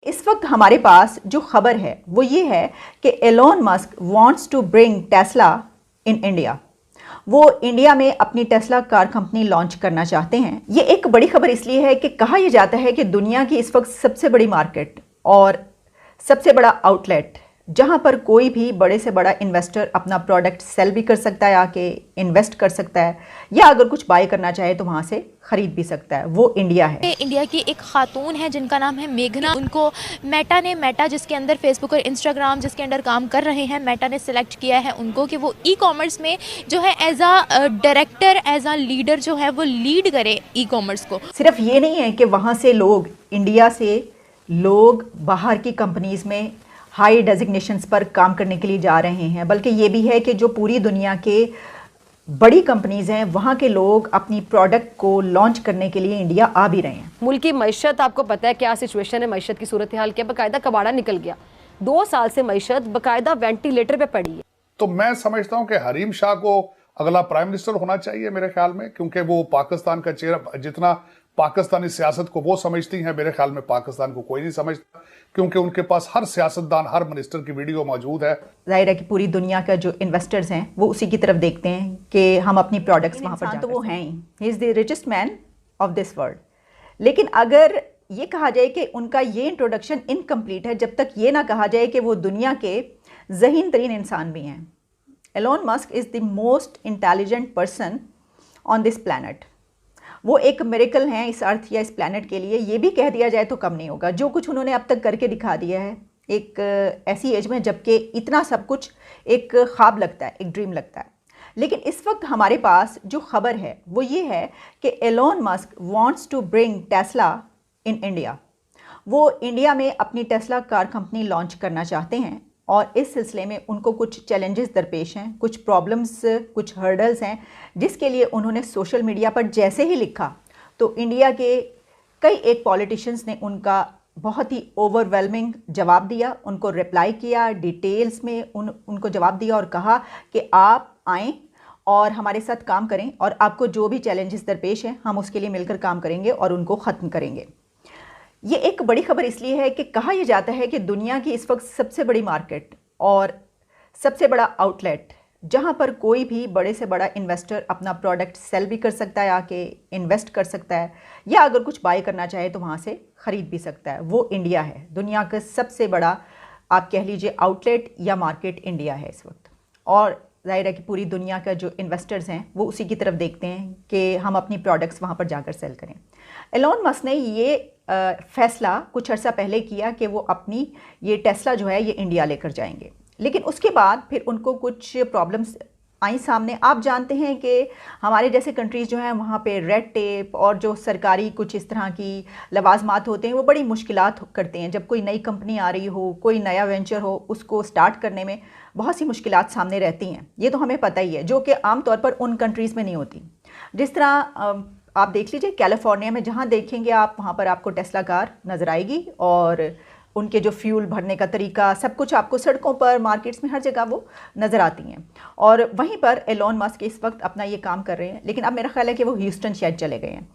इस वक्त हमारे पास जो खबर है वो ये है कि Elon Musk wants to bring Tesla in India. वो इंडिया में अपनी टेस्ला कार कंपनी लॉन्च करना चाहते हैं। ये एक बड़ी खबर इसलिए है कि कहा यह जाता है कि दुनिया की इस वक्त सबसे बड़ी मार्केट और सबसे बड़ा आउटलेट जहां पर कोई भी बड़े से बड़ा इन्वेस्टर अपना प्रोडक्ट सेल भी कर सकता है, आके इन्वेस्ट कर सकता है, या अगर कुछ बाय करना चाहे तो वहां से खरीद भी सकता है, वो इंडिया है। इंडिया की एक खातून है जिनका नाम है मेघना। उनको मेटा जिसके अंदर फेसबुक और इंस्टाग्राम जिसके अंदर काम कर रहे हैं, मेटा ने सिलेक्ट किया है उनको कि वो ई कॉमर्स में जो है as a director, as a leader जो है वो लीड करे ई कॉमर्स को। सिर्फ ये नहीं है कि वहाँ से लोग, इंडिया से लोग बाहर की कंपनीज़ में हाई डेजिग्नेशंस पर काम करने के लिए जा रहे हैं, बल्कि ये भी है कि जो पूरी दुनिया के बड़ी कंपनीज़ हैं वहाँ के लोग अपनी प्रोडक्ट को लॉन्च करने के लिए इंडिया आ भी रहे हैं। मुल्क की मईशत आपको पता है क्या सिचुएशन है, मईशत की सूरत हाल क्या, बाकायदा कबाड़ा निकल गया। 2 साल से मईशत बाकायदा वेंटिलेटर पे पड़ी है। तो मैं समझता हूं कि हरीम शाह को अगला प्राइम मिनिस्टर होना चाहिए मेरे ख्याल में, क्योंकि वो पाकिस्तान का चेहरा, जितना पाकिस्तानी सियासत को वो समझती हैं, मेरे ख्याल में पाकिस्तान को कोई नहीं समझता, क्योंकि उनके पास हर सियासतदान, हर मिनिस्टर की वीडियो मौजूद है। जाहिर है कि पूरी दुनिया का जो इन्वेस्टर्स हैं वो उसी की तरफ देखते हैं कि हम अपनी प्रोडक्ट्स वहाँ पर तो वो हैं he is the richest man of this world. लेकिन अगर ये कहा जाए कि उनका ये इंट्रोडक्शन इनकम्प्लीट है जब तक ये ना कहा जाए कि वो दुनिया के ज़हीन तरीन इंसान भी हैं। Elon Musk is the most intelligent person on this planet. वो एक मिरेकल हैं इस अर्थ या इस प्लैनेट के लिए, ये भी कह दिया जाए तो कम नहीं होगा। जो कुछ उन्होंने अब तक करके दिखा दिया है एक ऐसी एज में, जबकि इतना सब कुछ एक ख्वाब लगता है, एक ड्रीम लगता है। लेकिन इस वक्त हमारे पास जो खबर है वो ये है कि Elon Musk wants to bring Tesla in India. वो इंडिया में अपनी टेस्ला कार कंपनी लॉन्च करना चाहते हैं और इस सिलसिले में उनको कुछ चैलेंजेस दरपेश हैं, कुछ प्रॉब्लम्स, कुछ हर्डल्स हैं, जिसके लिए उन्होंने सोशल मीडिया पर जैसे ही लिखा तो इंडिया के कई एक पॉलिटिशियंस ने उनका बहुत ही ओवरवेलमिंग जवाब दिया, उनको रिप्लाई किया, डिटेल्स में उनको जवाब दिया और कहा कि आप आएँ और हमारे साथ काम करें और आपको जो भी चैलेंजेस दरपेश हैं हम उसके लिए मिलकर काम करेंगे और उनको ख़त्म करेंगे। ये एक बड़ी खबर इसलिए है कि कहा यह जाता है कि दुनिया की इस वक्त सबसे बड़ी मार्केट और सबसे बड़ा आउटलेट जहां पर कोई भी बड़े से बड़ा इन्वेस्टर अपना प्रोडक्ट सेल भी कर सकता है, आके इन्वेस्ट कर सकता है, या अगर कुछ बाय करना चाहे तो वहां से ख़रीद भी सकता है, वो इंडिया है। दुनिया का सबसे बड़ा आप कह लीजिए आउटलेट या मार्केट इंडिया है इस वक्त। और जाहिर है कि पूरी दुनिया का जो इन्वेस्टर्स हैं वो उसी की तरफ देखते हैं कि हम अपनी प्रोडक्ट्स वहाँ पर जाकर सेल करें। एलोन मस्क ने ये फैसला कुछ अर्सा पहले किया कि वो अपनी ये टेस्ला जो है ये इंडिया लेकर जाएंगे, लेकिन उसके बाद फिर उनको कुछ प्रॉब्लम्स आई सामने। आप जानते हैं कि हमारे जैसे कंट्रीज़ जो हैं वहाँ पे रेड टेप और जो सरकारी कुछ इस तरह की लवाजमात होते हैं वो बड़ी मुश्किलात करते हैं। जब कोई नई कंपनी आ रही हो, कोई नया वेंचर हो, उसको स्टार्ट करने में बहुत सी मुश्किलात सामने रहती हैं, ये तो हमें पता ही है, जो कि आम तौर पर उन कंट्रीज़ में नहीं होती। जिस तरह आप देख लीजिए कैलिफोर्निया में, जहाँ देखेंगे आप वहाँ पर आपको टेस्ला कार नज़र आएगी और उनके जो फ्यूल भरने का तरीका, सब कुछ आपको सड़कों पर, मार्केट्स में, हर जगह वो नज़र आती हैं। और वहीं पर एलोन मस्क इस वक्त अपना ये काम कर रहे हैं, लेकिन अब मेरा ख्याल है कि वो ह्यूस्टन शायद चले गए हैं।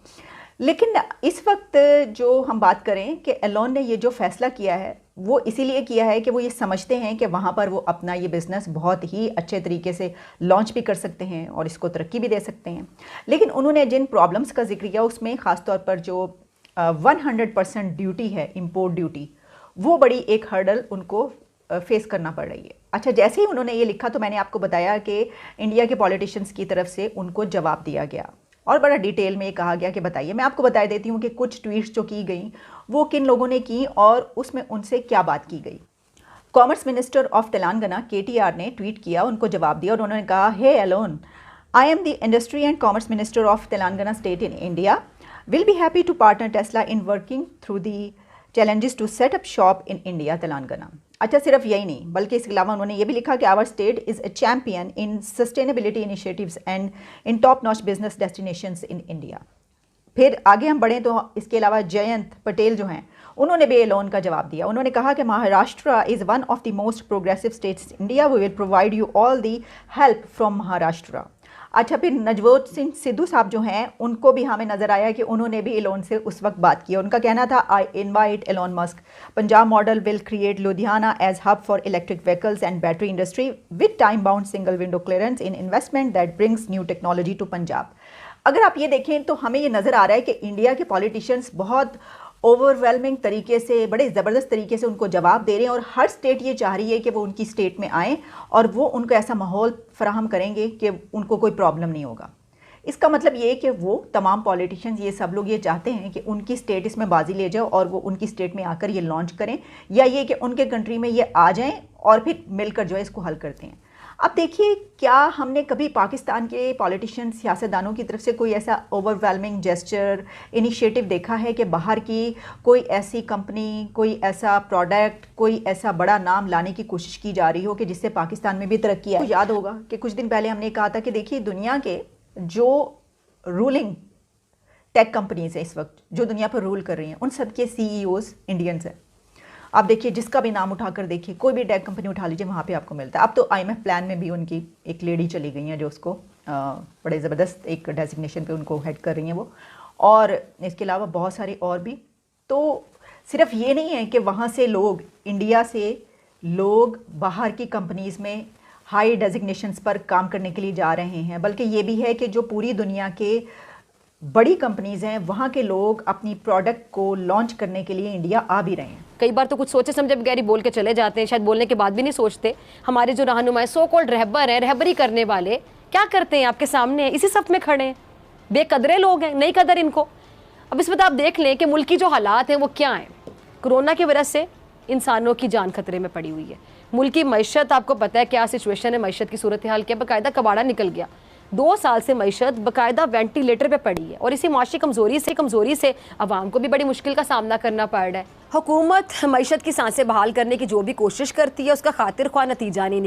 लेकिन इस वक्त जो हम बात करें कि एलोन ने ये जो फ़ैसला किया है वो इसीलिए किया है कि वो ये समझते हैं कि वहाँ पर वो अपना ये बिज़नेस बहुत ही अच्छे तरीके से लॉन्च भी कर सकते हैं और इसको तरक्की भी दे सकते हैं। लेकिन उन्होंने जिन प्रॉब्लम्स का जिक्र किया उसमें ख़ास तौर पर जो 100% ड्यूटी है, इम्पोर्ट ड्यूटी, वो बड़ी एक हर्डल उनको फेस करना पड़ रही है। अच्छा, जैसे ही उन्होंने ये लिखा तो मैंने आपको बताया कि इंडिया के पॉलिटिशियंस की तरफ से उनको जवाब दिया गया और बड़ा डिटेल में कहा गया कि बताइए। मैं आपको बता देती हूँ कि कुछ ट्वीट्स जो की गई वो किन लोगों ने की और उसमें उनसे क्या बात की गई। Commerce minister of Telangana KTR ने ट्वीट किया, उनको जवाब दिया और उन्होंने कहा, hey Elon, I am the industry and commerce minister of Telangana state in India, will be happy to partner Tesla in working through the challenges to set up shop in India, Telangana. अच्छा, सिर्फ यही नहीं बल्कि इसके अलावा उन्होंने ये भी लिखा कि our state is a champion in sustainability initiatives and in top notch business destinations in India. फिर आगे हम बढ़ें तो इसके अलावा जयंत पटेल जो हैं उन्होंने भी एलोन का जवाब दिया। उन्होंने कहा कि Maharashtra is one of the most progressive states India, we will provide you all the help from Maharashtra. अच्छा, फिर नजवोत सिंह सिद्धू साहब जो हैं उनको भी हमें नज़र आया कि उन्होंने भी एलोन से उस वक्त बात की। उनका कहना था, I invite Elon Musk, Punjab model will create Ludhiana as hub for electric vehicles and battery industry with time bound single window clearance in investment that brings new technology to Punjab. अगर आप ये देखें तो हमें ये नज़र आ रहा है कि इंडिया के पॉलिटिशियंस बहुत ओवरवेलमिंग तरीके से, बड़े ज़बरदस्त तरीके से उनको जवाब दे रहे हैं और हर स्टेट ये चाह रही है कि वो उनकी स्टेट में आएँ और वो उनको ऐसा माहौल फराहम करेंगे कि उनको कोई प्रॉब्लम नहीं होगा। इसका मतलब ये है कि वो तमाम पॉलिटिशियंस, ये सब लोग ये चाहते हैं कि उनकी स्टेट इसमें बाजी ले जाओ और वो उनकी स्टेट में आकर ये लॉन्च करें, या ये कि उनके कंट्री में ये आ जाएं और फिर मिलकर जो है इसको हल करते हैं। अब देखिए, क्या हमने कभी पाकिस्तान के पॉलिटिशियन, सियासतदानों की तरफ से कोई ऐसा ओवरवेलमिंग जेस्चर, इनिशिएटिव देखा है कि बाहर की कोई ऐसी कंपनी, कोई ऐसा प्रोडक्ट, कोई ऐसा बड़ा नाम लाने की कोशिश की जा रही हो कि जिससे पाकिस्तान में भी तरक्की आए? याद होगा कि कुछ दिन पहले हमने कहा था कि देखिए, दुनिया के जो रूलिंग टेक कंपनीज हैं इस वक्त, जो दुनिया पर रूल कर रही हैं, उन सब के CEOs इंडियंस हैं। आप देखिए, जिसका भी नाम उठाकर देखिए, कोई भी टेक कंपनी उठा लीजिए, वहाँ पे आपको मिलता है। अब तो IMF प्लान में भी उनकी एक लेडी चली गई हैं जो उसको बड़े ज़बरदस्त एक डेजिग्नेशन पे उनको हेड कर रही हैं वो, और इसके अलावा बहुत सारे और भी। तो सिर्फ ये नहीं है कि वहाँ से लोग, इंडिया से लोग बाहर की कंपनीज़ में हाई डेजिग्नेशंस पर काम करने के लिए जा रहे हैं, बल्कि ये भी है कि जो पूरी दुनिया के बड़ी कंपनीज़ हैं वहाँ के लोग अपनी प्रोडक्ट को लॉन्च करने के लिए इंडिया आ भी रहे हैं। कई बार तो कुछ सोचे समझे बगैर ही बोल के चले जाते हैं, शायद बोलने के बाद भी नहीं सोचते। हमारे जो रहनुमाएं, सो कॉल्ड रहबर हैं, रहबरी करने वाले, क्या करते हैं? आपके सामने हैं, इसी सफ में खड़े हैं, बेकदरे लोग हैं, नहीं कदर इनको। अब इस वक्त आप देख लें कि मुल्क की जो हालात हैं वो क्या हैं। कोरोना की वजह से इंसानों की जान खतरे में पड़ी हुई है। मुल्क की मैशत, आपको पता है क्या सिचुएशन है, मैशत की सूरत हाल क्या, बाकायदा कबाड़ा निकल गया। 2 साल से मैशत बाकायदा वेंटिलेटर पे पड़ी है और इसी माशी कमज़ोरी से अवाम को भी बड़ी मुश्किल का सामना करना पड़ रहा है। हुकूमत मैशत की सांसें बहाल करने की जो भी कोशिश करती है उसका खातिर ख्वाह नतीजा नहीं निकलता।